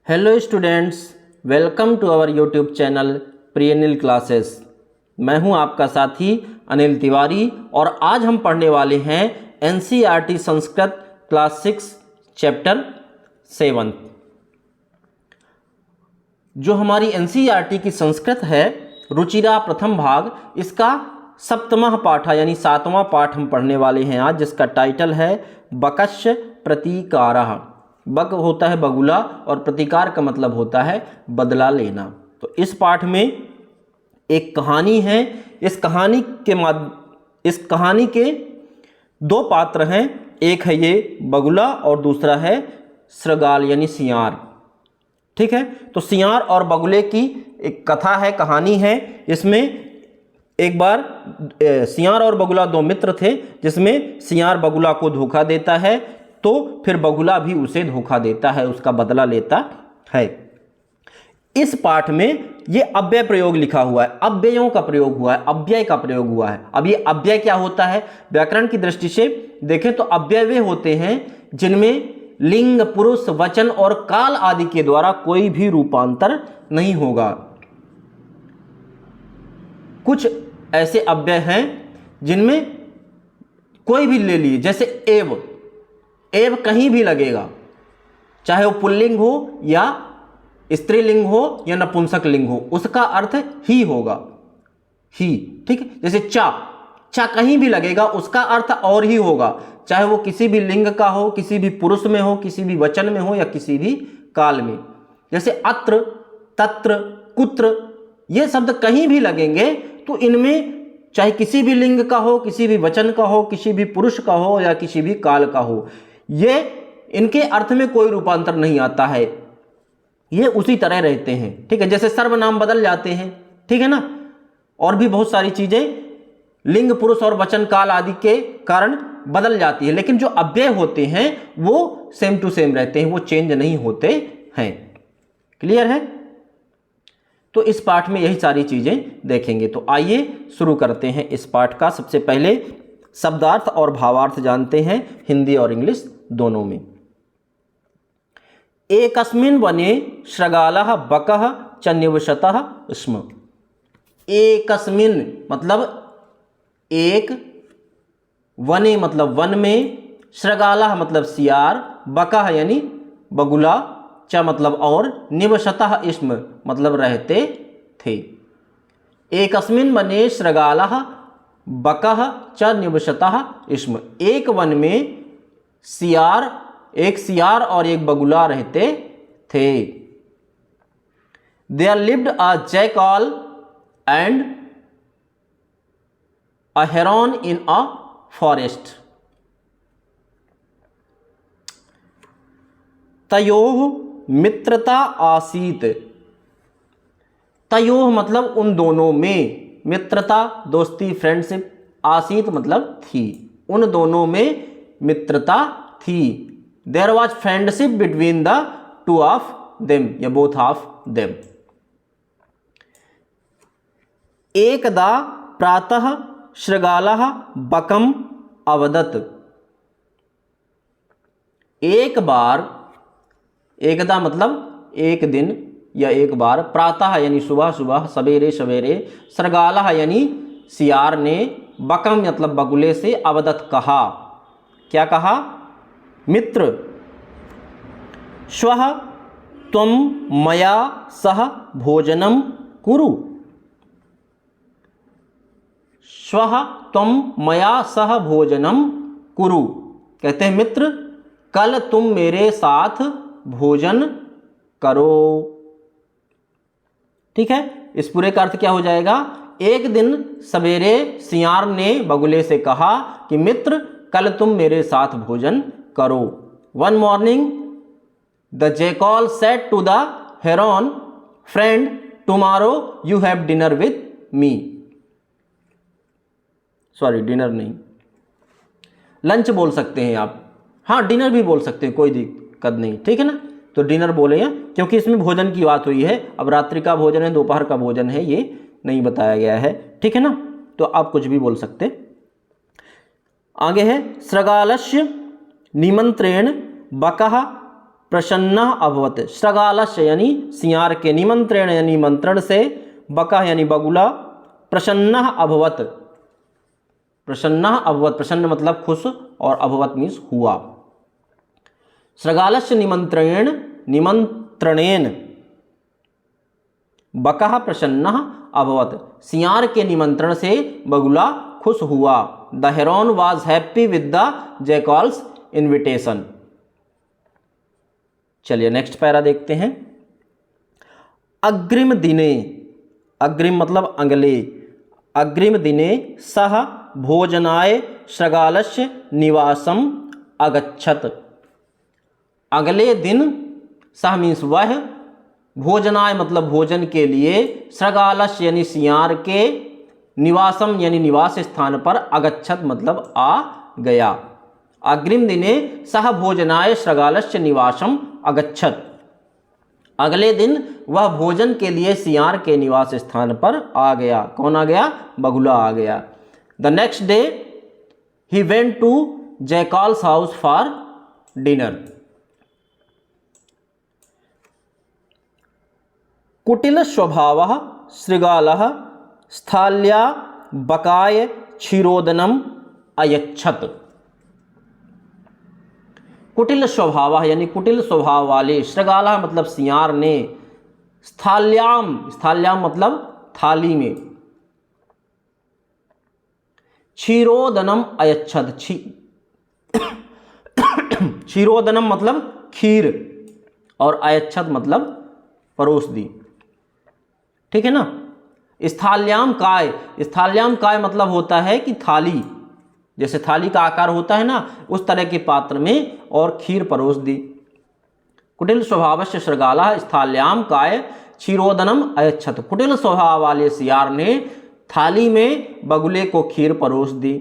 Hello students, welcome to our YouTube channel Priyanil classes. मैं हूं आपका साथी अनिल तिवारी और आज हम पढ़ने वाले हैं एनसीईआरटी संस्कृत क्लास 6 चैप्टर 7। जो हमारी एनसीईआरटी की संस्कृत है रुचिरा प्रथम भाग, इसका सप्तमः पाठ यानी 7वां पाठ हम पढ़ने वाले हैं आज, जिसका टाइटल है बकश्य प्रतीकारः। बक होता है बगुला और प्रतिकार का मतलब होता है बदला लेना। तो इस पाठ में एक कहानी है। इस कहानी के दो पात्र हैं, एक है ये बगुला और दूसरा है श्रगाल यानी सियार। ठीक है, तो सियार और बगुले की एक कथा है, कहानी है। इसमें एक बार सियार और बगुला दो मित्र थे, जिसमें सियार बगुला को धोखा देता है तो फिर बगुला भी उसे धोखा देता है, उसका बदला लेता है। इस पाठ में ये अव्यय प्रयोग लिखा हुआ है, अव्ययों का प्रयोग हुआ है, अव्यय का प्रयोग हुआ है। अब ये अव्यय क्या होता है? व्याकरण की दृष्टि से देखें तो अव्यय वे होते हैं जिनमें लिंग, पुरुष, वचन और काल आदि के द्वारा कोई भी रूपांतर नहीं होगा। कुछ ऐसे अव्यय हैं जिनमें कोई भी ले लीजिए, जैसे एव। एव कहीं भी लगेगा, चाहे वो पुल्लिंग हो या स्त्रीलिंग हो या नपुंसक लिंग हो, उसका अर्थ ही होगा, ही। ठीक है, जैसे चा, चा कहीं भी लगेगा, उसका अर्थ और ही होगा, चाहे वो किसी भी लिंग का हो, किसी भी पुरुष में हो, किसी भी वचन में हो या किसी भी काल में। जैसे अत्र, तत्र, कुत्र, ये शब्द कहीं भी लगेंगे तो इनमें चाहे किसी भी लिंग का हो, किसी भी वचन का हो, किसी भी पुरुष का हो या किसी भी काल का हो, ये इनके अर्थ में कोई रूपांतर नहीं आता है, ये उसी तरह रहते हैं। ठीक है, जैसे सर्वनाम बदल जाते हैं, ठीक है ना, और भी बहुत सारी चीजें लिंग, पुरुष और वचन काल आदि के कारण बदल जाती है, लेकिन जो अव्यय होते हैं वो सेम टू सेम रहते हैं, वो चेंज नहीं होते हैं। क्लियर है? तो इस पाठ में यही सारी चीजें देखेंगे। तो आइए शुरू करते हैं इस पाठ का। सबसे पहले शब्दार्थ और भावार्थ जानते हैं, हिंदी और इंग्लिश दोनों में। एकस्मिन् वने श्रगालः बकः च निवसतः स्म। एकस्मिन् मतलब एक, वने मतलब वन में, श्रगालः मतलब सियार, बकः यानी बगुला, च मतलब और, निवसतः स्म मतलब रहते थे। एकस्मिन् वने श्रगालः बकः च निवसतः स्म। एक वन में सियार, एक सियार और एक बगुला रहते थे। There lived a jackal and a heron in a forest. तयोः मित्रता आसीत। तयोः मतलब उन दोनों में, मित्रता दोस्ती फ्रेंडशिप, आसीत मतलब थी, उन दोनों में मित्रता थी। There was friendship between the two of them या बोथ ऑफ देम। एकदा प्रातः श्रगालः बकम अवदत्। एक बार, एकदा मतलब एक दिन या एक बार, प्रातः यानी सुबह सुबह, सवेरे सवेरे, श्रगालः यानी सियार ने, बकम मतलब बगुले से, अवदत कहा। क्या कहा? मित्र, श्वः त्वं मया सह भोजनं कुरु। श्वः त्वं मया सह भोजनं कुरु, कहते हैं मित्र कल तुम मेरे साथ भोजन करो। ठीक है, इस पूरे का अर्थ क्या हो जाएगा? एक दिन सवेरे सियार ने बगुले से कहा कि मित्र कल तुम मेरे साथ भोजन करो। One morning the jackal said to the heron, friend tomorrow you have dinner with me. Sorry, dinner नहीं, लंच बोल सकते हैं आप। हाँ, डिनर भी बोल सकते हैं, कोई दिक्कत नहीं। ठीक है ना, तो डिनर बोले हैं क्योंकि इसमें भोजन की बात हुई है। अब रात्रि का भोजन है, दोपहर का भोजन है, ये नहीं बताया गया है। ठीक है ना, तो आप कुछ भी बोल सकते। आगे है श्रगालस्य निमंत्रेण बकः प्रसन्नः अभवत, श्रगालस्य यानी सियार के, निमंत्रण यानी निमंत्रण से, बकः यानी बगुला, प्रसन्नः अभवत, प्रसन्नः अभवत, प्रसन्न मतलब खुश और अभवत मीन्स हुआ। श्रगालस्य निमंत्रणेन, निमंत्रणेन बकः प्रसन्नः अभवत, सियार के निमंत्रण से बगुला खुश हुआ। The heron was happy with the jackal's invitation. चलिए नेक्स्ट पैरा देखते हैं। अग्रिम दिने, अग्रिम मतलब अगले, अग्रिम दिने सह भोजनाय श्रगालस्य निवासम अगच्छत। अगले दिन, सह मीन्स वह, भोजनाय मतलब भोजन के लिए, श्रगालस्य यानी सियार के, निवासम यानी निवास स्थान पर, अगच्छत मतलब आ गया। अग्रिम दिने सह भोजनाय श्रगालस्य निवासम अगच्छत। अगले दिन वह भोजन के लिए सियार के निवास स्थान पर आ गया। कौन आ गया? बगुला आ गया। The next day he went to jackal's house for dinner. कुटिल स्वभावः श्रृगालः स्थाल्या बकाय क्षीरोदनम अयच्छत। कुटिल स्वभाव यानी कुटिल स्वभाव वाले, श्रृगालः मतलब सियार ने, स्थाल्याम, स्थाल्याम मतलब थाली में, क्षीरोदनम अयच्छत, क्षीरोदनम मतलब खीर और अयच्छत मतलब परोस दी। ठीक है ना। स्थाल्याम काय, स्थाल्याम काय मतलब होता है कि थाली, जैसे थाली का आकार होता है ना, उस तरह के पात्र में और खीर परोस दी। कुटिल स्वभावस्य श्रृगालः स्थाल्याम काय क्षीरोदनम अयच्छत। कुटिल स्वभाव वाले सियार ने थाली में बगुले को खीर परोस दी।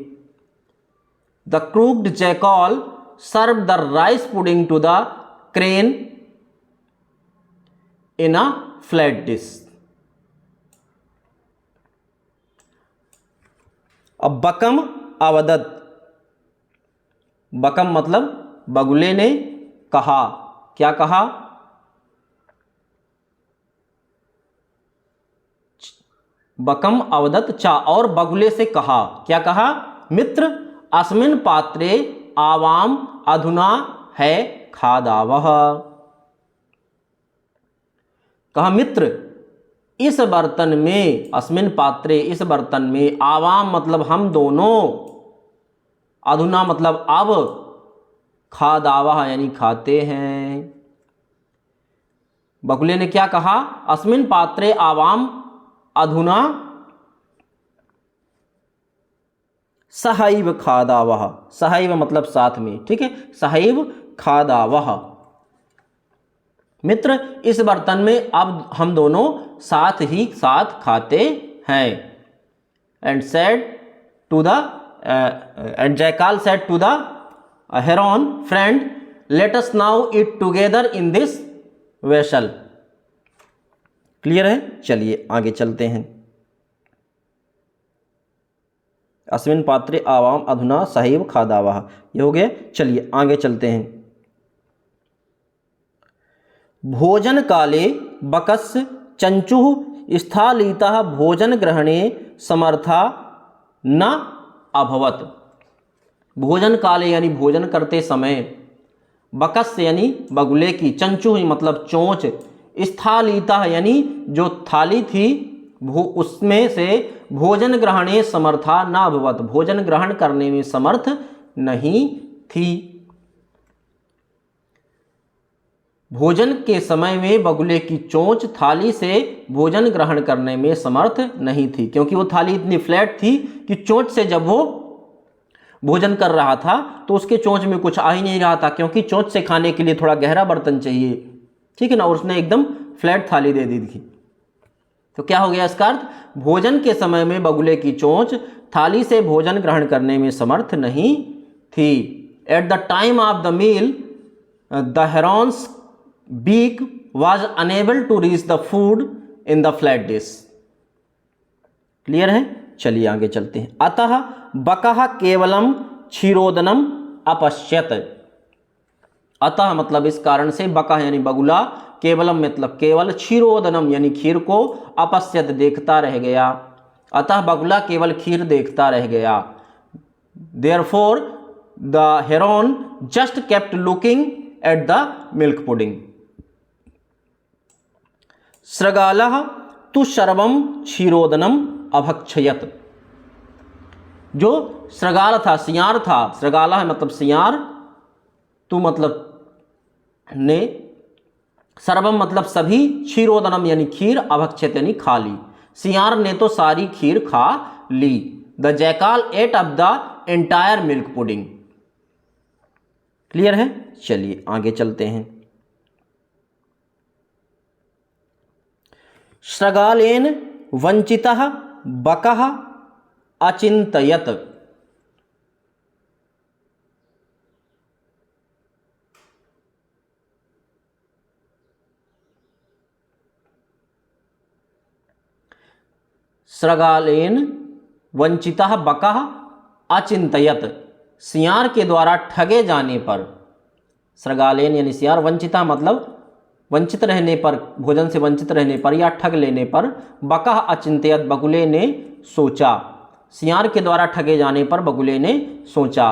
The crooked jackal serve the rice pudding to the crane in a flat dish. अब बकम अवदत, बकम मतलब बगुले ने कहा, क्या कहा? बकम अवदत चा, और बगुले से कहा, क्या कहा? मित्र अस्मिन् पात्रे आवाम अधुना है खादावः। कहा मित्र इस बर्तन में, अस्मिन् पात्रे इस बर्तन में, आवाम मतलब हम दोनों, अधुना मतलब अब, खादावः यानी खाते हैं। बगुले ने क्या कहा? अस्मिन् पात्रे आवाम अधुना सहैव खादावः, सहैव मतलब साथ में, ठीक है, सहैव खादावः। मित्र इस बर्तन में अब हम दोनों साथ ही साथ खाते हैं। And said to the and jackal said to the heron, friend let us now eat together in this vessel. Clear है? चलिए आगे चलते हैं। अस्मिन् पात्रे आवाम अधुना सहैव खादावः, ये हो गया। चलिए आगे चलते हैं। भोजन काले बकस्य चंचुः स्थालितः भोजन ग्रहणे समर्था न अभवत। भोजन काले यानी भोजन करते समय, बकस्य यानी बगुले की, चंचुः मतलब चोंच, स्थालितः यानी जो थाली थी उसमें से, भोजन ग्रहणे समर्था न अभवत, भोजन ग्रहण करने में समर्थ नहीं थी। भोजन के समय में बगुले की चोंच थाली से भोजन ग्रहण करने में समर्थ नहीं थी, क्योंकि वो थाली इतनी फ्लैट थी कि चोंच से जब वो भोजन कर रहा था तो उसके चोंच में कुछ आ ही नहीं रहा था, क्योंकि चोंच से खाने के लिए थोड़ा गहरा बर्तन चाहिए, ठीक है ना, और उसने एकदम फ्लैट थाली दे दी थी। तो क्या हो गया इसका अर्थ? भोजन के समय में बगुले की चोंच थाली से भोजन ग्रहण करने में समर्थ नहीं थी। At the time of the meal the heron's beak was unable to reach the food in the flat dish. Clear है? चलिए आगे चलते हैं। अतः बकः केवलम क्षीरोदनम अपश्यत। अतः मतलब इस कारण से, बकः यानी बगुला, केवलम मतलब केवल, क्षीरोदनम यानी खीर को, अपश्यत देखता रह गया। अतः बगुला केवल खीर देखता रह गया। Therefore the heron just kept looking at the milk pudding. सृगालः तु सर्वं क्षीरोदनम अभक्षयत। जो सृगाल था, सियार था, सृगाला है मतलब सियार, तू मतलब ने, सर्वम मतलब सभी, क्षीरोदनम यानी खीर, अभक्षित यानी खा ली। सियार ने तो सारी खीर खा ली। The jackal ate up the entire milk pudding. Clear है? चलिए आगे चलते हैं। सृगालेन वंचितः बकः अचिंतयत। सृगालेन वंचितः बकः अचिंतयत। सियार के द्वारा ठगे जाने पर, सृगालेन यानी सियार, वंचिता मतलब वंचित रहने पर, भोजन से वंचित रहने पर या ठग लेने पर, बकः अचिंतयत बगुले ने सोचा। सियार के द्वारा ठगे जाने पर बगुले ने सोचा।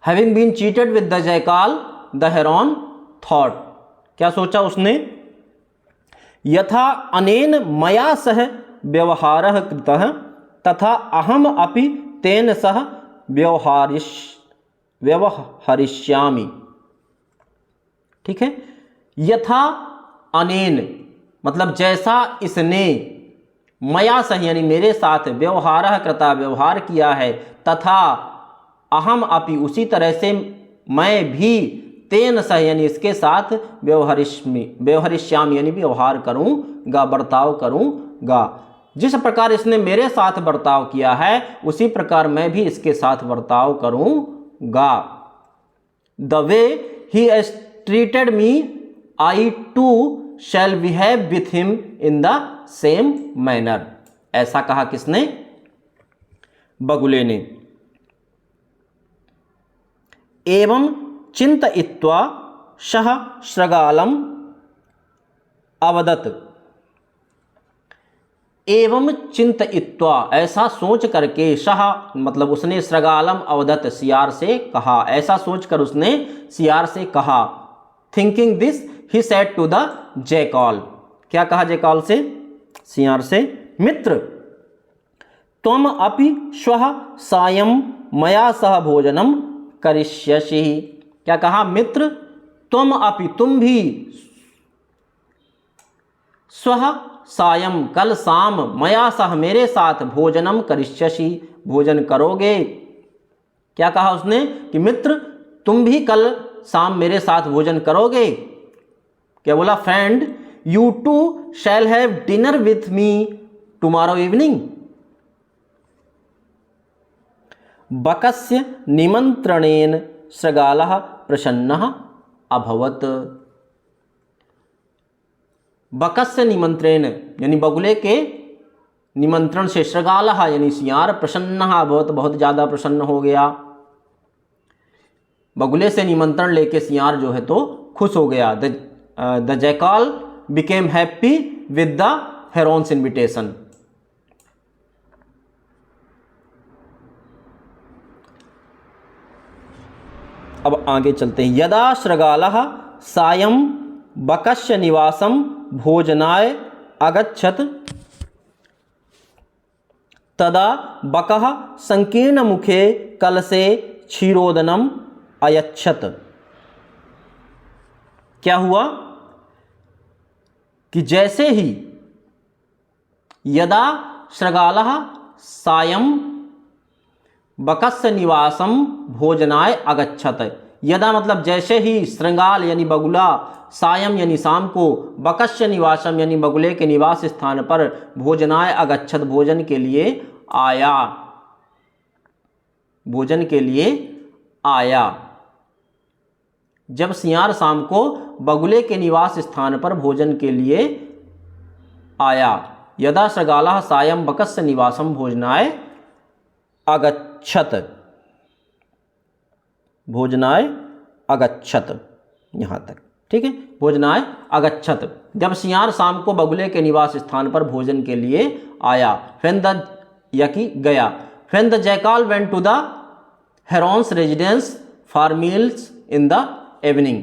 Having been cheated with the jackal the heron thought. क्या सोचा उसने? यथा अनेन मया सह व्यवहारः कृतः तथा अहम अपि तेन सह व्यवहरिष्यामि। ठीक है। यथा अनेन मतलब जैसा इसने, मया सह यानी मेरे साथ, व्यवहारः कृता व्यवहार किया है, तथा अहम अपि उसी तरह से मैं भी, तेन सह यानी इसके साथ, व्यवहरिष्यामि यानी व्यवहार करूँगा, बर्ताव करूँगा। जिस प्रकार इसने मेरे साथ बर्ताव किया है उसी प्रकार मैं भी इसके साथ बर्ताव करूँगा। The way he has treated me I to shell behave with him in the same manner. ऐसा कहा किसने? बगुले ने। एवं चिंतयित्वा सः सृगालम अवदत्। एवं चिंतयित्वा ऐसा सोच करके, सः मतलब उसने, सृगालम अवदत् सियार से कहा, ऐसा सोचकर उसने सियार से कहा। Thinking this he said to the jackal. क्या कहा जैकाल से? सियार से, मित्र त्वम अपि श्वः सायं मया सह भोजनम करिष्यसि। क्या कहा? मित्र त्वम अपि तुम भी, स्वः सायं कल शाम, मया सह मेरे साथ, भोजनम करिष्यसि भोजन करोगे। क्या कहा उसने? कि मित्र तुम भी कल शाम मेरे साथ भोजन करोगे। क्या बोला? Friend you too shall have dinner with me tomorrow evening. बकस्य निमंत्रणेन सृगालः प्रसन्नः अभवत। बकस्य निमंत्रेण यानी बगुले के निमंत्रण से, सृगालः यानी सियार, प्रसन्नः अभवत बहुत ज़्यादा प्रसन्न हो गया। बगुले से निमंत्रण लेके सियार जो है तो खुश हो गया। The jackal became happy with the Heron's invitation. अब आगे चलते हैं। यदा सृगालः सायं बकस्य निवासं भोजनाय अगच्छत तदा बकः संकीर्ण मुखे कलशे क्षीरोदनम अयच्छत। क्या हुआ कि जैसे ही, यदा सृगालः सायं बकस्य निवासम भोजनाय अगच्छत। यदा मतलब जैसे ही, श्रृंगाल यानी बगुला, सायं यानी शाम को, बकस्य निवासम यानी बगुले के निवास स्थान पर, भोजनाय अगच्छत भोजन के लिए आया, भोजन के लिए आया। जब सियार शाम को बगुले के निवास स्थान पर भोजन के लिए आया। यदा सृगालः सायं बकस्य निवासम भोजनाय अगच्छत, भोजनाय अगच्छत, यहाँ तक ठीक है। भोजनाय अगच्छत, जब सियार शाम को बगुले के निवास स्थान पर भोजन के लिए आया। व्हेन द या कि गया। When the jackal went to the heron's residence for meals in the evening,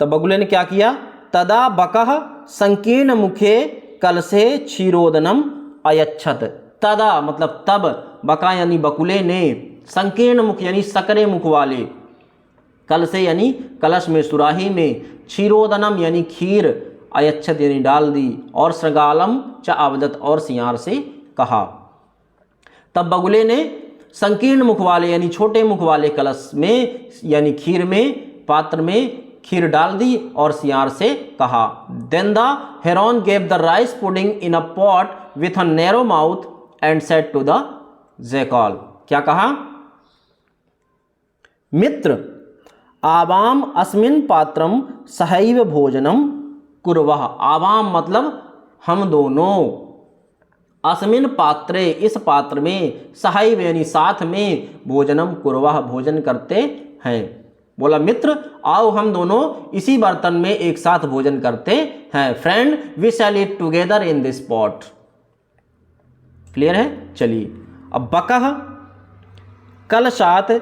तब बगुले ने क्या किया। तदा बकः संकीर्ण मुखे कलशे क्षीरोदनम अयच्छत, तदा मतलब तब, बका यानी बकुले ने, संकीर्ण मुख यानी सकरे मुख वाले, कलशे यानी कलश में, सुराही में, क्षीरोदनम यानी खीर, अयच्छत यानी डाल दी, और श्रृगालम च अवदत और सियार से कहा। तब बगुले ने संकीर्ण मुख वाले यानी छोटे मुख वाले कलश में यानी खीर में, पात्र में खीर डाल दी और सियार से कहा। Then the heron gave the rice pudding in a pot with a narrow mouth and said to the jackal, क्या कहा। मित्र आवाम अस्मिन पात्रम सहैव भोजनम कुर्वः, आवाम मतलब हम दोनों, अस्मिन पात्रे इस पात्र में, सहैव यानी साथ में, भोजनम कुर्वः भोजन करते हैं। बोला मित्र आओ हम दोनों इसी बर्तन में एक साथ भोजन करते हैं। Friend we shall eat together in this pot. Clear है। चलिए अब बकः कलशात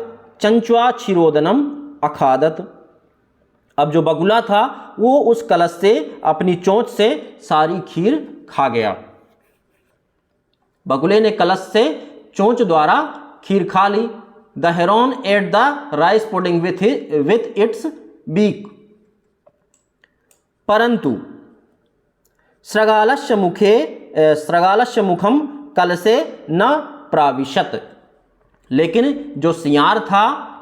चंचुआ क्षीरोदनम अखादत, अब जो बगुला था वो उस कलश से अपनी चोंच से सारी खीर खा गया। बगुले ने कलश से चोंच द्वारा खीर खा ली। The heron ate the rice pudding with its beak, परंतु श्रृगालस्य मुखम कलशे न प्राविशत, लेकिन जो सियार था,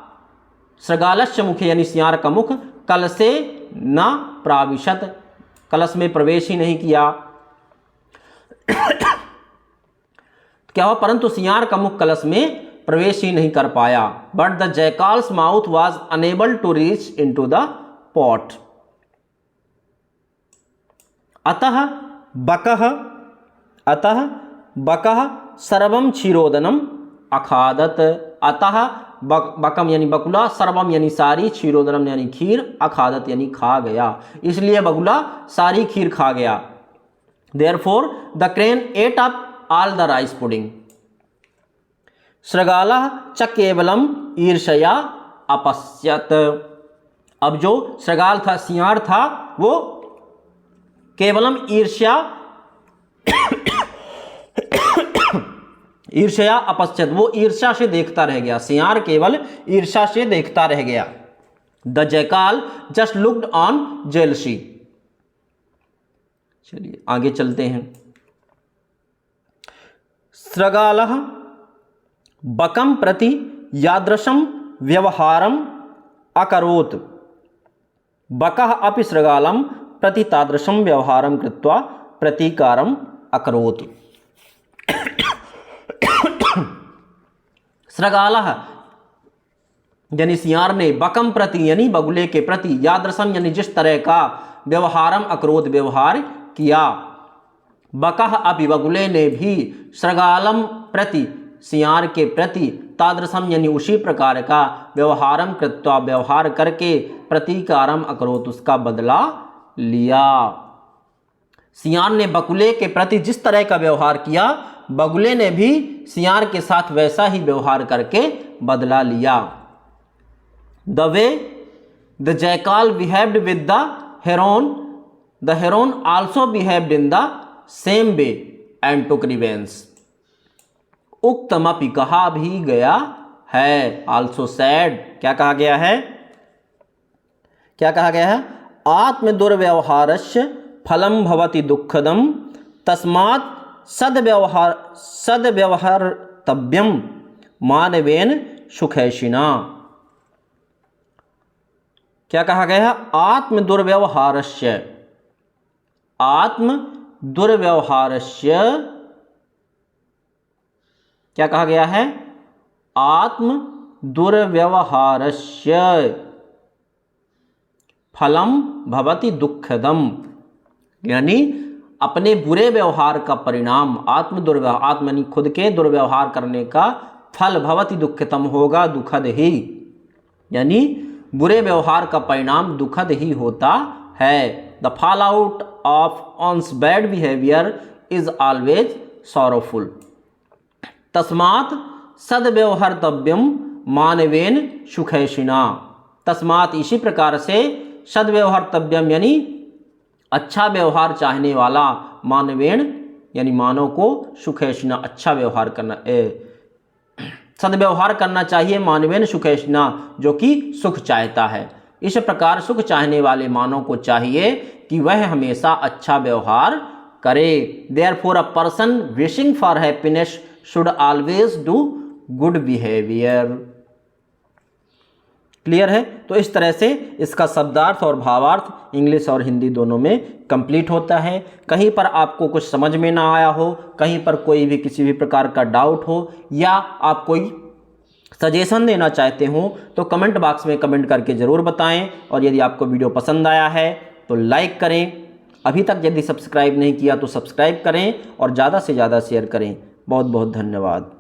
श्रृगालस्य मुखे यानी सियार का मुख, कलशे न प्राविशत कलश में प्रवेश ही नहीं किया। क्या हुआ, परंतु सियार का मुख कलश में प्रवेश ही नहीं कर पाया। But the jackal's mouth was unable to reach into the pot, अतः बकः सर्वम क्षीरोदनम अखादत, अतः बकम यानी बकुला, सर्वम यानी सारी, क्षीरोदनम यानी खीर, अखादत यानी खा गया, इसलिए बगुला सारी खीर खा गया। Therefore the crane ate up all the rice pudding, श्रृगालः च केवलम ईर्ष्या अपश्यत, अब जो श्रृगाल था, सियार था, वो केवलम ईर्ष्या अपश्यत, वो ईर्ष्या से देखता रह गया, सियार केवल ईर्ष्या से देखता रह गया। The jackal just looked on jealousy. चलिए आगे चलते हैं। श्रृगालः बकम प्रति यादृशम व्यवहारम अकरोत्, बकः अपि श्रृगालं प्रति तादृशम व्यवहारम कृत्वा प्रतीकारम अकरोत्। श्रृगालः यानी सियार ने, बकम प्रति यानी बगुले के प्रति, यादृशम यानी जिस तरह का, व्यवहारम अकरोत् व्यवहार किया। बकः अपि बगुले ने भी, श्रृगालम प्रति सियार के प्रति, तादृशम यानी उसी प्रकार का, व्यवहारम कृत्वा व्यवहार करके, प्रतीकारम अकरोत् उसका बदला लिया। सियार ने बगुले के प्रति जिस तरह का व्यवहार किया, बगुले ने भी सियार के साथ वैसा ही व्यवहार करके बदला लिया। The way the jackal behaved with the heron also behaved in the same way and took revenge, उक्तमपि कहा भी गया है, आल्सो सेड, क्या कहा गया है, क्या कहा गया है, आत्म दुर्व्यवहारस्य फलम भवति दुःखदम तस्मात् सद्व्यवहारतव्यम मानवेन सुखैषिणा, क्या कहा गया है, आत्म दुर्व्यवहारस्य क्या कहा गया है, आत्म दुर्व्यवहारस्य फलम भवति दुःखदम, यानी अपने बुरे व्यवहार का परिणाम, आत्म दुर्व्यवहार, आत्म यानी खुद के दुर्व्यवहार करने का फल भवति दुःखितम होगा दुखद ही, यानी बुरे व्यवहार का परिणाम दुखद ही होता है। The fall out of one's bad behaviour is always sorrowful. तस्मात् सद्व्यवहर्तव्यम मानवेन सुखैषिणा। तस्मात् इसी प्रकार से सद्व्यवहर्तव्यम यानी अच्छा व्यवहार चाहने वाला, मानवेन यानी मानव को, सुखैषिणा अच्छा व्यवहार करना, सद्व्यवहार करना चाहिए, मानवेन सुखैषिणा जो कि सुख चाहता है। इस प्रकार सुख चाहने वाले मानव को चाहिए कि वह हमेशा अच्छा व्यवहार करे। Therefore a person wishing for happiness should always do good behaviour. Clear है? तो इस तरह से इसका शब्दार्थ और भावार्थ इंग्लिश और हिंदी दोनों में कंप्लीट होता है। कहीं पर आपको कुछ समझ में ना आया हो, कहीं पर कोई भी किसी भी प्रकार का डाउट हो, या आप कोई सजेशन देना चाहते हो तो कमेंट बॉक्स में कमेंट करके ज़रूर बताएं। और यदि आपको वीडियो पसंद आया है तो लाइक करें, अभी तक यदि सब्सक्राइब नहीं किया तो सब्सक्राइब करें और ज़्यादा से ज़्यादा शेयर करें। बहुत बहुत धन्यवाद।